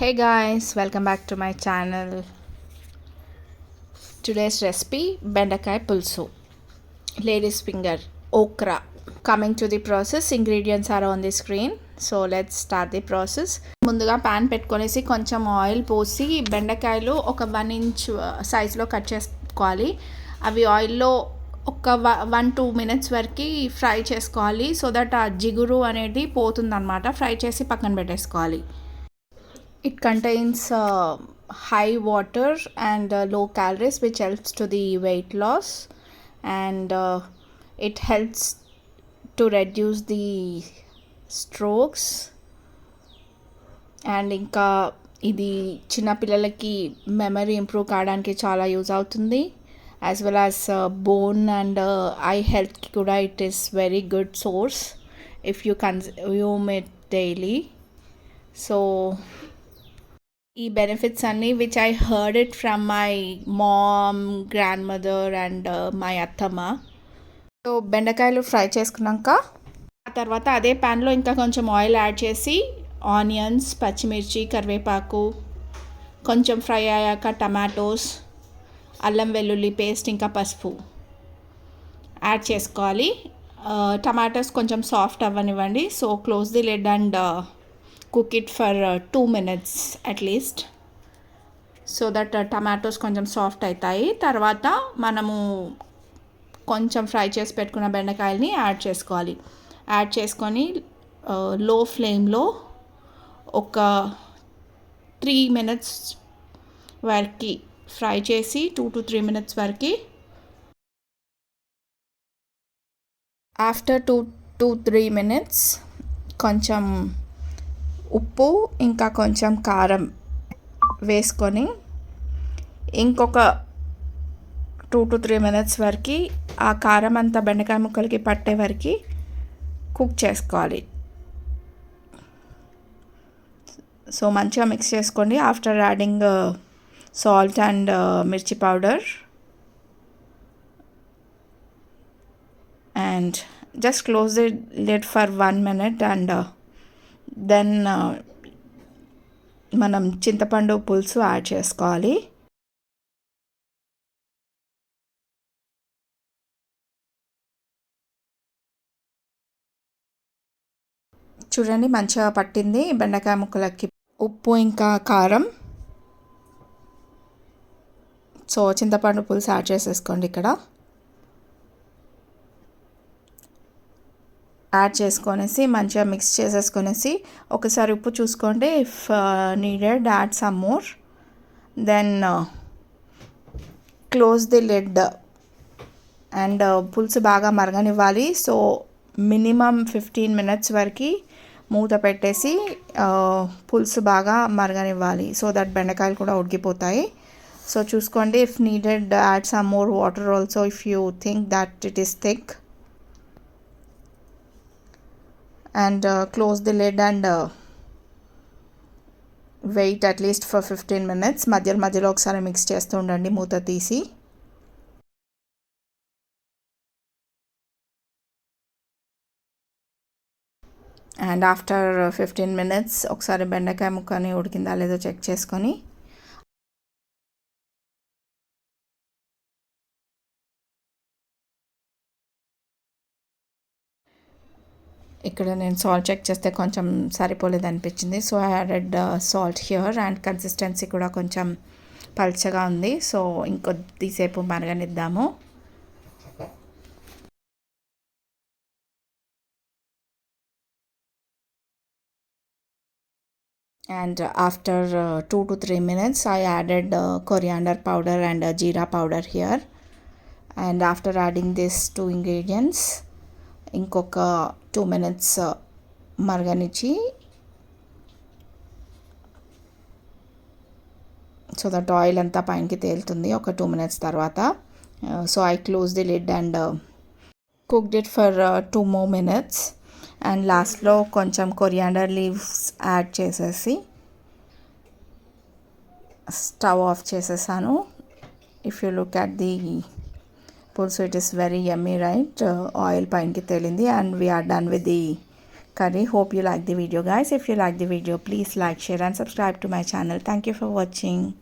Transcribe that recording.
Hey guys, welcome back to my channel. Today's recipe bendakai pulsu, lady's finger, okra. Coming to the process, ingredients are on the screen. So let's start the process. ముందుగా pan పెట్టుకొనేసి కొంచెం oil పోసి బెండకాయలు ఒక 1 inch సైజులో cut చేసుకోవాలి. అవి ఆయిల్లో ఒక 1-2 మినిట్స్ వరకు ఫ్రై చేసుకోవాలి. సో దట్ ఆ జిగురు అనేది పోతుందన్నమాట. ఫ్రై చేసి పక్కన పెట్టేసుకోవాలి. It contains high water and low calories, which helps to the weight loss, and it helps to reduce the strokes. And ఇంకా ఇది చిన్నపిల్లలకి మెమరీ ఇంప్రూవ్ కావడానికి చాలా యూజ్ అవుతుంది. As well as bone and I హెల్త్కి కూడా it is very good source if you consume it daily. So ఈ benefits అన్నీ which I heard it from my mom, grand mother and my అత్తమ్మ. So బెండకాయలు fry చేసుకున్నాక ఆ తర్వాత అదే ప్యాన్లో ఇంకా కొంచెం ఆయిల్ యాడ్ చేసి ఆనియన్స్, పచ్చిమిర్చి, కరివేపాకు కొంచెం ఫ్రై అయ్యాక టమాటోస్, అల్లం వెల్లుల్లి పేస్ట్ ఇంకా పసుపు యాడ్ చేసుకోవాలి. టమాటోస్ కొంచెం సాఫ్ట్ అవ్వనివ్వండి. So close the lid and cook it for 2 minutes at least, so that tomatoes కొంచెం సాఫ్ట్ అవుతాయి. తర్వాత మనము కొంచెం ఫ్రై చేసి పెట్టుకున్న బెండకాయలని యాడ్ చేసుకోవాలి. యాడ్ చేసుకొని లో ఫ్లేమ్లో ఒక 3 మినిట్స్ వరకు ఫ్రై చేసి 2-3 మినిట్స్ వరకు ఆఫ్టర్ 2-3 మినిట్స్ కొంచెం ఉప్పు ఇంకా కొంచెం కారం వేసుకొని ఇంకొక 2-3 మినిట్స్ వరకు ఆ కారం అంతా బెండకాయ ముక్కలకి పట్టే వరకు కుక్ చేసుకోవాలి. సో మంచిగా మిక్స్ చేసుకోండి. After adding salt and mirchi powder and just close the lid for 1 minute and then మనం చింతపండు పులుసు యాడ్ చేసుకోవాలి. చూడండి మంచిగా పట్టింది బెండకాయ ముక్కలకి ఉప్పు ఇంకా కారం. సో చింతపండు పులుసు యాడ్ చేసేసుకోండి. ఇక్కడ యాడ్ చేసుకొనేసి మంచిగా మిక్స్ చేసేసుకొనేసి ఒకసారి ఉప్పు చూసుకోండి. If needed add some more. Then close the lid and పులుసు బాగా మరగనివ్వాలి. సో మినిమం 15 మినిట్స్ వరకు మూత పెట్టేసి పులుసు బాగా మరగనివ్వాలి. సో దట్ బెండకాయలు కూడా ఉడికిపోతాయి. సో చూసుకోండి. If needed add some more water also if you think that it is thick. And close the lid and wait at least for 15 minutes. మధ్యలో ఒకసారి మిక్స్ చేస్తూ ఉండండి మూత తీసి. అండ్ ఆఫ్టర్ 15 మినిట్స్ ఒకసారి బెండకాయ ముక్కని ఉడికిందా లేదో చెక్ చేసుకొని ఇక్కడ నేను సాల్ట్ చెక్ చేస్తే కొంచెం సరిపోలేదు అనిపించింది. So I added salt here and consistency కూడా కొంచెం పల్చగా ఉంది. సో ఇంకొద్దిసేపు మరగనిద్దాము. And after 2-3 minutes I added coriander powder and jeera powder here. And after adding these 2 ingredients ఇంకొక 2 మినిట్స్ మరగనిచ్చి సో దట్ ఆయిల్ అంతా పైనకి తేలుతుంది ఒక 2 మినిట్స్ తర్వాత. So I close the lid and cooked it for 2 more minutes. And లాస్ట్లో కొంచెం coriander leaves add చేసేసి stove off చేసేసాను. If you look at the పులుసు, it is very yummy, right? Oil పైనకి తేలింది. And we are done with the curry. Hope you like the video, guys. If you like the video, please like, share and subscribe to my channel. Thank you for watching.